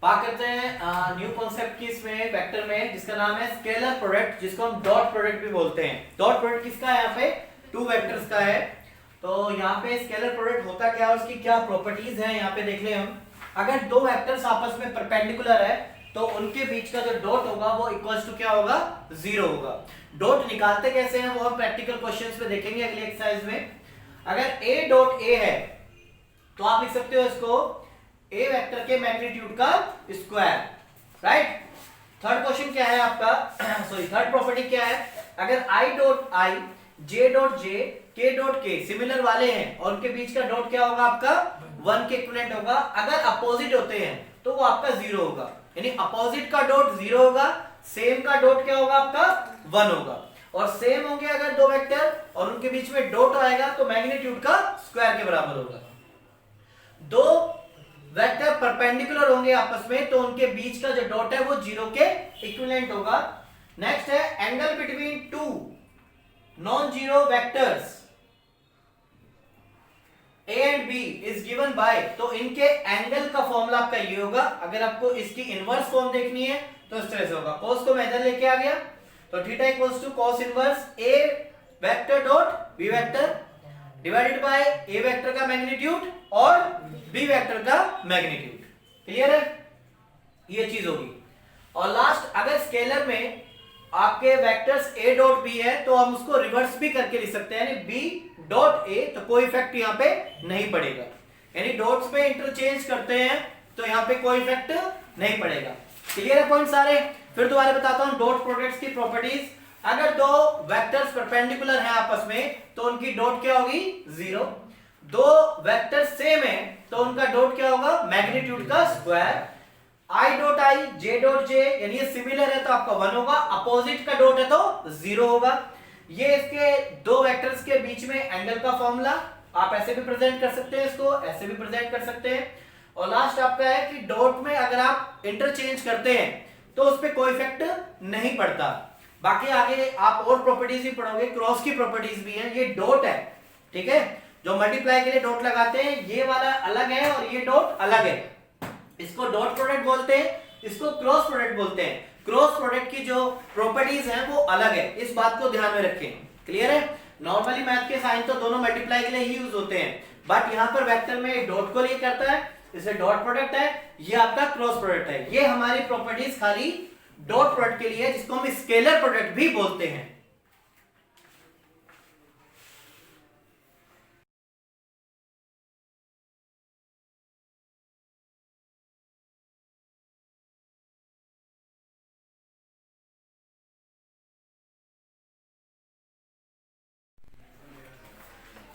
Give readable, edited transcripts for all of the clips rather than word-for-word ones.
बात करते हैं न्यू कॉन्सेप्ट की इसमें वेक्टर में, जिसका नाम है स्केलर प्रोडक्ट, जिसको हम डॉट प्रोडक्ट भी बोलते हैं। डॉट प्रोडक्ट किसका है? यहाँ पे टू वेक्टर्स का है। तो यहाँ पे स्केलर प्रोडक्ट होता क्या है, उसकी क्या प्रॉपर्टीज है, यहाँ पे देख ले हम। अगर दो वेक्टर्स आपस में परपेंडिकुलर है तो उनके बीच का जो डॉट होगा वो इक्वल्स टू क्या होगा? जीरो होगा। डॉट निकालते कैसे हैं वो हम प्रैक्टिकल क्वेश्चंस में देखेंगे अगली एक्सरसाइज में। अगर ए डॉट ए है तो आप लिख सकते हो इसको ए वेक्टर के मैग्नीट्यूड का स्क्वायर, राइट। थर्ड क्वेश्चन क्या है आपका सॉरी थर्ड प्रॉपर्टी क्या है? अगर I dot I, J dot J, के डॉट के सिमिलर वाले हैं और उनके बीच का डॉट क्या होगा आपका? 1 के इक्विवेलेंट होगा। अगर अपोजिट होते हैं तो वो आपका 0 होगा, यानी अपोजिट का डॉट 0 होगा, सेम का डॉट क्या होगा आपका? 1 होगा। और सेम होंगे अगर दो वेक्टर और उनके बीच में डॉट आएगा तो मैग्नीट्यूड का स्क्वायर के बराबर होगा। दो वेक्टर परपेंडिकुलर होंगे आपस में तो उनके बीच का जो डॉट है वो 0 के इक्विवेलेंट होगा। नेक्स्ट है angle between two non zero vectors A and B is given by, तो इनके एंगल का फॉर्मूला आपका ये होगा। अगर आपको इसकी इनवर्स फॉर्म देखनी है तो इस तरह से होगा। cos को मैं इधर लेके आ गया तो theta equals to cos inverse A vector dot B vector divided by A vector का मैग्नीट्यूड और बी वेक्टर का मैग्नीट्यूड। क्लियर है? ये चीज होगी। और लास्ट, अगर स्केलर में आपके वेक्टर्स a डॉट b है तो हम उसको रिवर्स भी करके लिख सकते हैं, यानी b डॉट a, तो कोई इफेक्ट यहां पे नहीं पड़ेगा। यानी डॉट्स पे इंटरचेंज करते हैं तो यहां पे कोई इफेक्ट नहीं पड़ेगा। क्लियर है पॉइंट सारे? फिर दोबारा बताता हूं डॉट प्रोडक्ट्स की प्रॉपर्टीज। अगर दो वेक्टर्स परपेंडिकुलर हैं आपस में तो उनकी डॉट क्या होगी? 0। दो वेक्टर सेम है तो उनका डॉट क्या होगा? मैग्नीट्यूड का square. I dot I, J dot J, यानी ये सिमिलर है तो आपका 1 होगा, अपोजिट का डॉट है तो 0 होगा। ये इसके दो वेक्टर्स के बीच में एंगल का फॉर्मूला, आप ऐसे भी प्रेजेंट कर सकते हैं, इसको ऐसे भी प्रेजेंट कर सकते हैं। और लास्ट आपका है कि डॉट में अगर आप इंटरचेंज करते हैं तो उस पर कोई इफेक्ट नहीं पड़ता। बाकी आगे आप और प्रॉपर्टीज भी पढ़ोगे, क्रॉस की प्रॉपर्टीज भी है। ये डॉट है, ठीक है, जो मल्टीप्लाई के लिए डॉट लगाते हैं, ये वाला अलग है और ये डॉट अलग है। इसको डॉट प्रोडक्ट बोलते हैं, इसको क्रॉस प्रोडक्ट बोलते हैं। क्रॉस प्रोडक्ट की जो प्रॉपर्टीज हैं वो अलग है, इस बात को ध्यान में रखें। क्लियर है? नॉर्मली मैथ के साइन तो दोनों मल्टीप्लाई के लिए ही यूज होते हैं, बट यहां पर वेक्टर में डॉट को लिए करता है, इसे डॉट प्रोडक्ट है, ये आपका क्रॉस प्रोडक्ट है। ये हमारी प्रॉपर्टीज खाली डॉट प्रोडक्ट के लिए, जिसको हम स्केलर प्रोडक्ट भी बोलते हैं।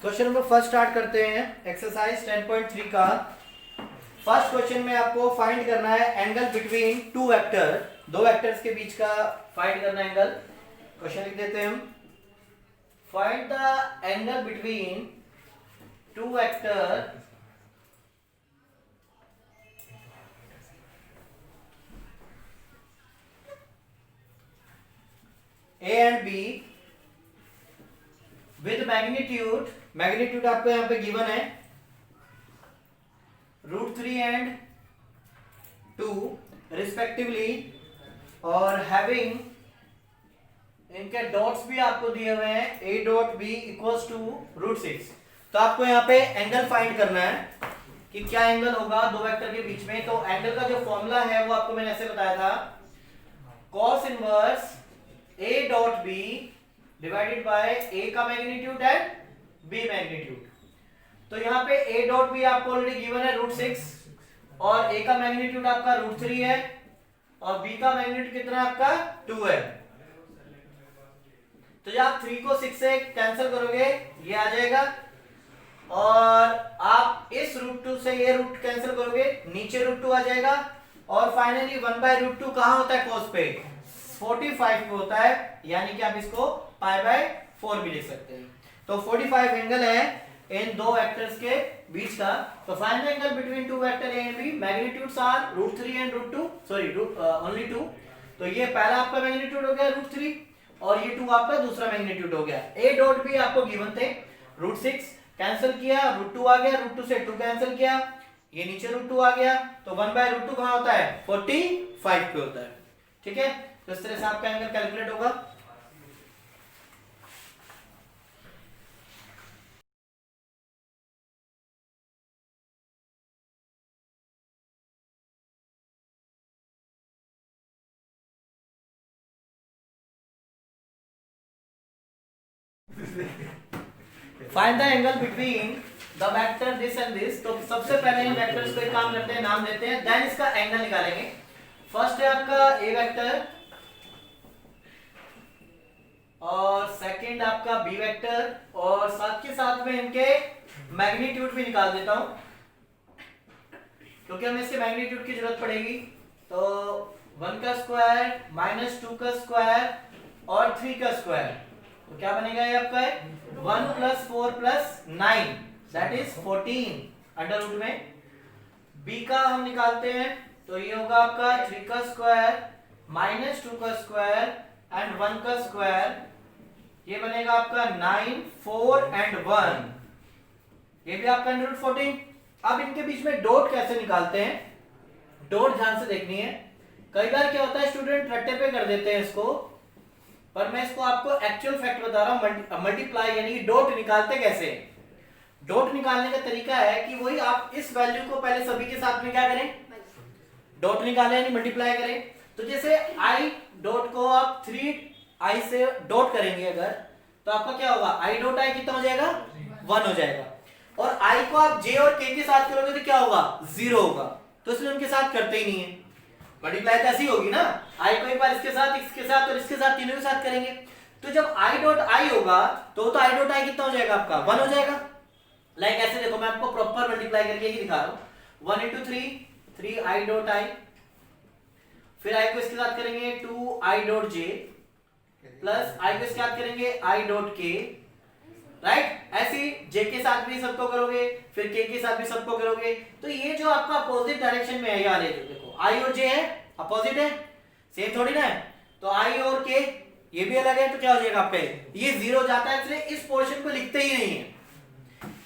क्वेश्चन नंबर फर्स्ट स्टार्ट करते हैं, एक्सरसाइज 10.3 का। फर्स्ट क्वेश्चन में आपको फाइंड करना है एंगल बिटवीन टू वेक्टर, दो वेक्टर्स के बीच का फाइंड करना है एंगल। क्वेश्चन लिख देते हैं हम, find the angle between two vector A and B with magnitude, magnitude आपको यहां पे गिवन है √3 एंड 2 रिस्पेक्टिवली, और हैविंग, इनके डॉट्स भी आपको दिए हुए हैं, a dot b equals to √6। तो आपको यहाँ पे एंगल फाइंड करना है कि क्या एंगल होगा दो वेक्टर के बीच में। तो एंगल का जो फॉर्मूला है वो आपको मैंने ऐसे बताया था, cos inverse a dot b divided by a का मैग्नीट्यूड एंड b मैग्नीट्यूड। तो यहाँ पे a डॉट b आपको ऑलरेडी गिवन है √6 और a का मैग्नीट्यूड आपका √3 है और b का मैग्नीट्यूड कितना आपका 2 है। तो जब आप 3 को 6 से कैंसिल करोगे ये आ जाएगा, और आप इस √2 से ये रूट कैंसिल करोगे, नीचे √2 आ जाएगा, और फाइनली 1/√2 कहां होता है? cos पे 45 पे होता है, यानी कि आप इसको π/4 भी लिख सकते हैं। तो 45 एंगल है इन दो वेक्टर्स के बीच का। तो find the angle between two vector A and B, magnitudes are √3 and √2, sorry only 2। तो ये पहला आपका मैग्नीट्यूड हो गया √3 और ये 2 आपका दूसरा मैग्नीट्यूड हो गया। a डॉट भी आपको गिवन थे √6, कैंसिल किया, √2 आ गया, √2 से 2 कैंसिल किया, ये नीचे √2 आ गया, तो 1/√2 कहाँ होता है? 45 पे होता है। ठीक है, तो इस तरह से आपका एंगल कैलकुलेट होगा। Find the angle between the vector this and this. तो सबसे पहले हम वेक्टर्स को एक काम करते हैं, नाम देते हैं, देन इसका एंगल निकालेंगे। फर्स्ट है आपका ए वेक्टर और सेकंड आपका बी वेक्टर, और साथ के साथ में इनके मैग्नीट्यूड भी निकाल देता हूं क्योंकि हमें इसके मैग्नीट्यूड की जरूरत पड़ेगी। तो 1 का स्क्वायर माइनस 2 का स्क्वायर और 3 का स्क्वायर, तो क्या बनेगा ये आपका? 1 + 4 + 9 दैट इज 14 अंडर रूट में। b का हम निकालते हैं, तो ये होगा आपका 3 का स्क्वायर माइनस 2 का स्क्वायर एंड 1 का स्क्वायर, ये बनेगा आपका 9 4 एंड 1, ये भी आपका अंडर रूट 14। अब इनके बीच में डॉट कैसे निकालते हैं? डॉट ध्यान से देखनी है। कई बार क्या होता है स्टूडेंट रट्टे पे कर देते हैं इसको, पर मैं इसको आपको एक्चुअल फैक्ट बता रहा हूं। मल्टीप्लाई यानी डॉट निकालते कैसे? डॉट निकालने का तरीका है कि वही आप इस वैल्यू को पहले सभी के साथ में क्या करें? डॉट निकालें यानी मल्टीप्लाई करें। तो जैसे i डॉट को आप 3i से डॉट करेंगे अगर, तो आपका क्या होगा? i डॉट i कितना हो जाएगा? 1 हो जाएगा। और i को आप j और k के साथ करोगे तो क्या होगा? 0 होगा। तो इसलिए उनके साथ करते ही नहीं है। मल्टीप्लाई तो ऐसी होगी ना, i को एक बार इसके साथ और इसके साथ, तीनों के साथ करेंगे। तो जब i डॉट i होगा तो i डॉट i कितना हो जाएगा आपका? 1 हो जाएगा। लाइक ऐसे देखो, मैं आपको प्रॉपर मल्टीप्लाई करके ही दिखा रहा हूं। 1 × 3 i डॉट i, फिर i को इसके साथ करेंगे 2i dot j plus i को इसके साथ करेंगे i डॉट k, राइट। ऐसे j के साथ भी सबको करोगे, फिर k के साथ भी सबको करोगे। तो ये जो आपका अपोजिट डायरेक्शन में है, ये वाले देखो i और j है, अपोजिट है, सेम थोड़ी ना है। तो i और k ये भी अलग है, तो क्या हो जाएगा आपका? ये 0 हो जाता है, इसलिए इस पोर्शन को लिखते ही नहीं है।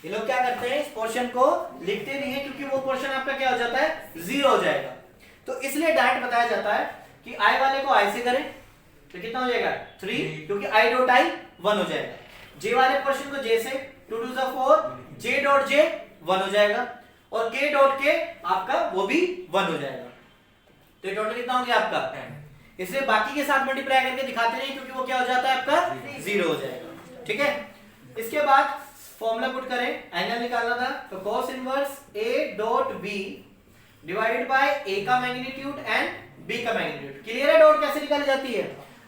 ये लोग क्या करते हैं? इस पोर्शन को लिखते नहीं है क्योंकि वो पोर्शन आपका क्या हो जाता है? 0 हो जाएगा। तो इसलिए डायरेक्ट बताया जाता है कि i वाले को i से करें तो कितना हो जाएगा? 3, क्योंकि i डॉट i 1 हो जाएगा। j वाले पोर्शन को j से, 2 2 4, j डॉट j 1 हो जाएगा, और k डॉट k आपका वो भी 1 हो जाएगा। तो ये टोटल कितना हो गया आपका? इसलिए बाकी के साथ मल्टीप्लाई करके दिखाते नहीं क्योंकि वो क्या हो जाता है आपका? 0 हो जाएगा। ठीक है, इसके बाद फॉर्मूला पुट करें, एंगल निकालना था। तो cos inverse a dot b divided by a का मैग्नीट्यूड एंड b का मैग्नीट्यूड। क्लियर है डॉट कैसे निकाली जाती है?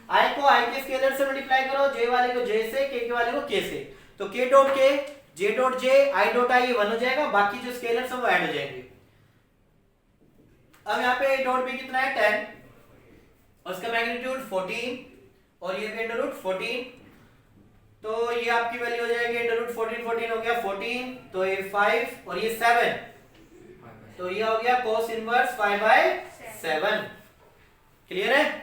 i को i के स्केलर से मल्टीप्लाई करो, j वाले को j से, k के वाले को k से। तो k dot k, j dot j, i dot i ये 1 हो जाएगा, बाकी जो स्केलर सब वो ऐड हो जाएंगे। अब यहाँ पे a डॉट b कितना है? 10, और उसका मैग्नीट्यूड 14, और ये भी अंडर रूट 14। तो ये आपकी वैल्यू हो जाएगी अंडर रूट 14, 14 हो गया 14, तो ये 5 और ये 7, तो ये हो गया cos इनवर्स 5/7। क्लियर है?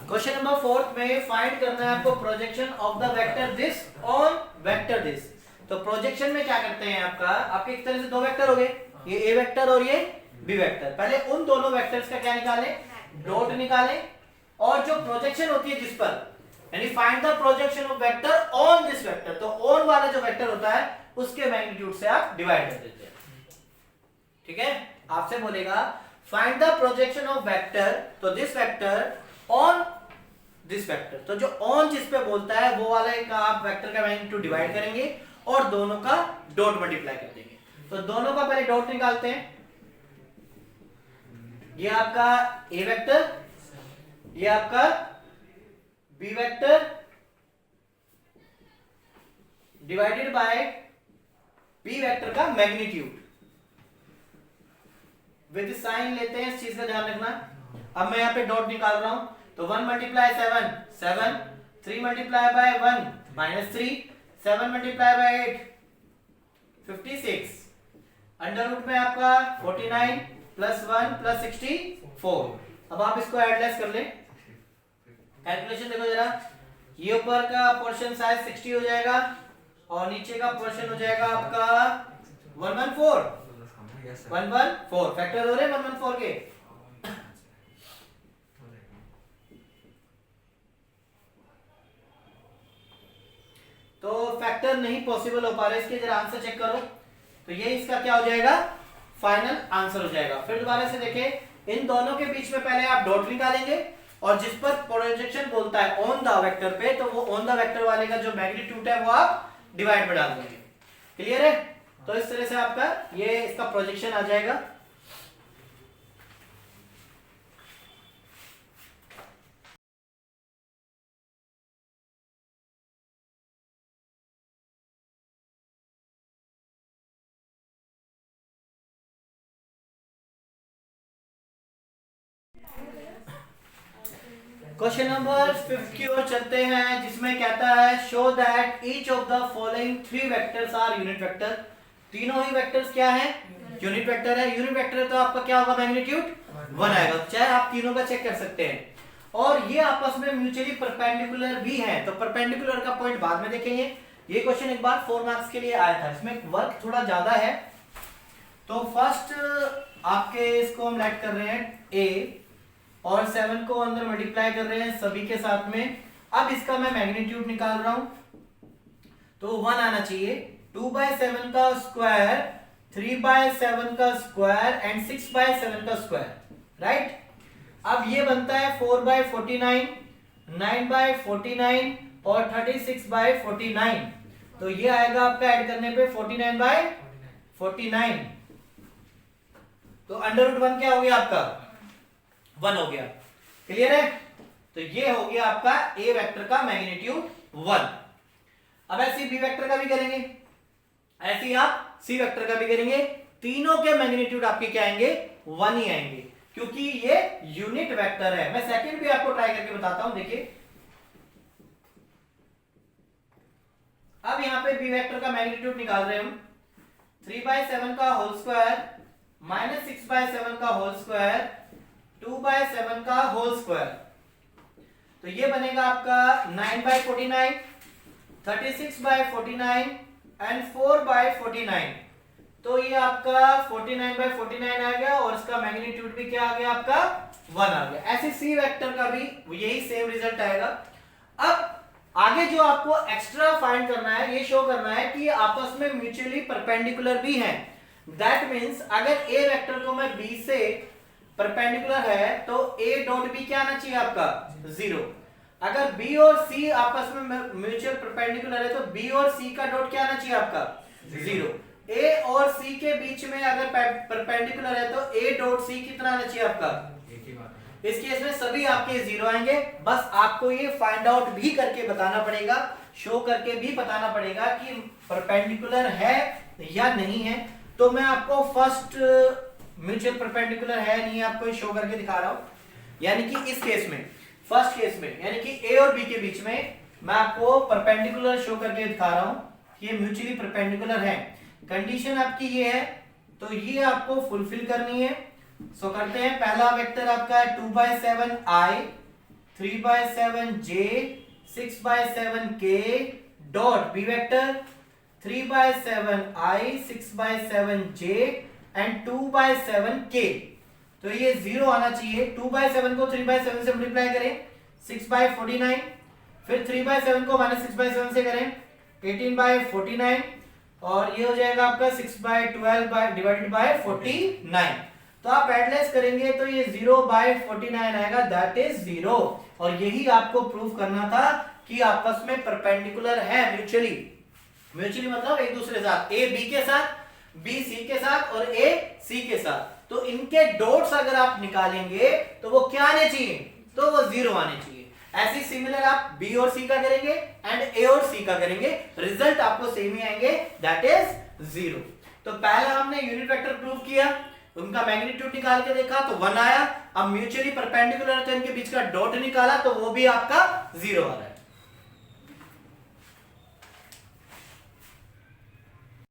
क्वेश्चन नंबर 4 में फाइंड करना है आपको projection of the vector this on vector this. तो प्रोजेक्शन में क्या करते हैं आपका? आपके एक तरह से दो वेक्टर हो गए, ये ए वेक्टर और ये बी वेक्टर। पहले उन दोनों वेक्टर्स का क्या निकालें? डॉट निकालें, और जो प्रोजेक्शन होती है जिस पर, यानी find the projection of vector on this vector, तो ऑन वाला जो वेक्टर होता है उसके मैग्नीट्यूड से आप डिवाइड कर देते हैं। ठीक है, आपसे बोलेगा find the projection of vector, तो this vector on this vector, तो जो ऑन जिस पे बोलता है वो वाला का आप वेक्टर का मैग्नीट्यूड डिवाइड करेंगे और दोनों का डॉट मल्टीप्लाई कर देंगे। तो दोनों का पहले डॉट निकालते हैं। ये आपका ए वेक्टर, ये आपका B vector divided by B vector का मैग्नीट्यूड। विद साइन लेते हैं, इस चीज का ध्यान रखना। अब मैं यहां पे डॉट निकाल रहा हूं, तो 1 × 7 7, 3 multiply by 1 -3, 7 multiply by 8 56, under root में आपका 49 प्लस 1 प्लस 64। अब आप इसको एडलेस कर लें, कैलकुलेशन देखो जरा, ये ऊपर का पोर्शन साइज 60 हो जाएगा और नीचे का पोर्शन हो जाएगा आपका 114 फैक्टर हो रहे 114 के। तो फैक्टर नहीं पॉसिबल हो पा रहा है इसके, जरा आंसर चेक करो। तो ये इसका क्या हो जाएगा, फाइनल आंसर हो जाएगा। फिर दोबारा से देखें, इन दोनों के बीच में पहले आप डॉट निकालेंगे और जिस पर प्रोजेक्शन बोलता है ऑन द वेक्टर पे, तो वो ऑन द वेक्टर वाले का जो मैग्नीट्यूड है वो आप डिवाइड में डाल देंगे। क्लियर है? तो इस तरह से आपका ये इसका प्रोजेक्शन आ जाएगा। क्वेश्चन नंबर 5 की ओर चलते हैं, जिसमें कहता है show that each of the following 3 vectors are unit vector. तीनों ही वेक्टर्स क्या हैं, यूनिट वेक्टर है। यूनिट वेक्टर है तो आपका क्या होगा, मैग्नीट्यूड 1 आएगा। चाहे आप तीनों का चेक कर सकते हैं। और ये आपस में म्यूचुअली परपेंडिकुलर भी हैं, तो परपेंडिकुलर का पॉइंट बाद में देखेंगे। ये क्वेश्चन एक बार 4 मार्क्स के लिए आया था, इसमें वर्क थोड़ा ज्यादा है। तो फर्स्ट आपके इसको हम लेट कर रहे हैं a और 7 को अंदर मल्टीप्लाई कर रहे हैं सभी के साथ में। अब इसका मैं मैग्नीट्यूड निकाल रहा हूं, तो 1 आना चाहिए। 2/7 का स्क्वायर, 3/7 का स्क्वायर एंड 6/7 का स्क्वायर, राइट। अब ये बनता है 4/49, 9/49 और 36/49। तो ये आएगा आपका ऐड करने पे 49/49। तो अंडर रूट 1 क्या हो गया आपका, 1 हो गया। क्लियर है? तो ये हो गया आपका ए वेक्टर का मैग्नीट्यूड 1। अब ऐसे बी वेक्टर का भी करेंगे, ऐसे ही आप सी वेक्टर का भी करेंगे। तीनों के मैग्नीट्यूड आपके क्या आएंगे, 1 ही आएंगे, क्योंकि ये यूनिट वेक्टर है। मैं सेकंड भी आपको ट्राई करके बताता हूं, देखिए। अब यहां पे बी वेक्टर का मैग्नीट्यूड निकाल रहे हैं हम। 3/7 का होल स्क्वायर माइनस 6/7 का होल स्क्वायर 2/7 का होल स्क्वायर। तो ये बनेगा आपका 9/49, 36/49 एंड 4/49। तो ये आपका 49/49 आ गया और इसका मैग्नीट्यूड भी क्या आ गया आपका, 1 आ गया। ऐसे सी वेक्टर का भी यही सेम रिजल्ट आएगा। अब आगे जो आपको एक्स्ट्रा फाइंड करना है, ये शो करना है कि आपस में म्यूचुअली परपेंडिकुलर भी हैं। दैट मींस अगर ए वेक्टर को मैं बी से परपेंडिकुलर है तो ए डॉट बी क्या आना चाहिए आपका, 0। अगर बी और सी आपस में म्यूचुअल परपेंडिकुलर है तो बी और सी का डॉट क्या आना चाहिए आपका, 0। ए और सी के बीच में अगर परपेंडिकुलर है तो ए डॉट सी कितना आना चाहिए आपका, इस केस में सभी आपके 0 आएंगे। बस आपको ये फाइंड आउट भी करके बताना पड़ेगा, शो करके भी बताना पड़ेगा कि परपेंडिकुलर है या नहीं है। तो मैं आपको फर्स्ट म्यूचुअल परपेंडिकुलर है नहीं, आपको शो करके दिखा रहा हूं। यानी कि इस केस में, फर्स्ट केस में, यानी कि ए और बी के बीच में मैं आपको परपेंडिकुलर शो करके दिखा रहा हूं कि ये म्यूचुअली परपेंडिकुलर है। कंडीशन आपकी ये है, तो ये आपको फुलफिल करनी है। सो करते हैं। पहला वेक्टर आपका है 2/7 i, 3/7 j, 6/7 k dot B vector 3/7 i, 6/7 j and 2/7 k। तो ये 0 आना चाहिए। 2/7 को 3/7 से मल्टीप्लाई करें 6/49, फिर 3/7 को -6/7 से करें 18/49 और ये हो जाएगा आपका 6/12 डिवाइडेड बाय 49। तो आप एडलेस करेंगे तो ये 0/49 आएगा, दैट इज 0। और यही आपको प्रूव करना था कि आपस में परपेंडिकुलर है म्यूचुअली। म्यूचुअली मतलब एक दूसरे के साथ, ए बी के साथ, बी सी के साथ और ए सी के साथ। तो इनके डॉट्स अगर आप निकालेंगे तो वो क्या आने चाहिए, तो वो 0 आने चाहिए। ऐसी सिमिलर आप बी और सी का करेंगे एंड ए और सी का करेंगे, रिजल्ट आपको सेम ही आएंगे, दैट इज 0। तो पहला हमने यूनिट वेक्टर प्रूव किया, उनका मैग्नीट्यूड निकाल के देखा तो 1 आया। अब म्यूचुअली परपेंडिकुलर है तो इनके बीच का डॉट निकाला तो वो भी आपका 0 आ रहा है।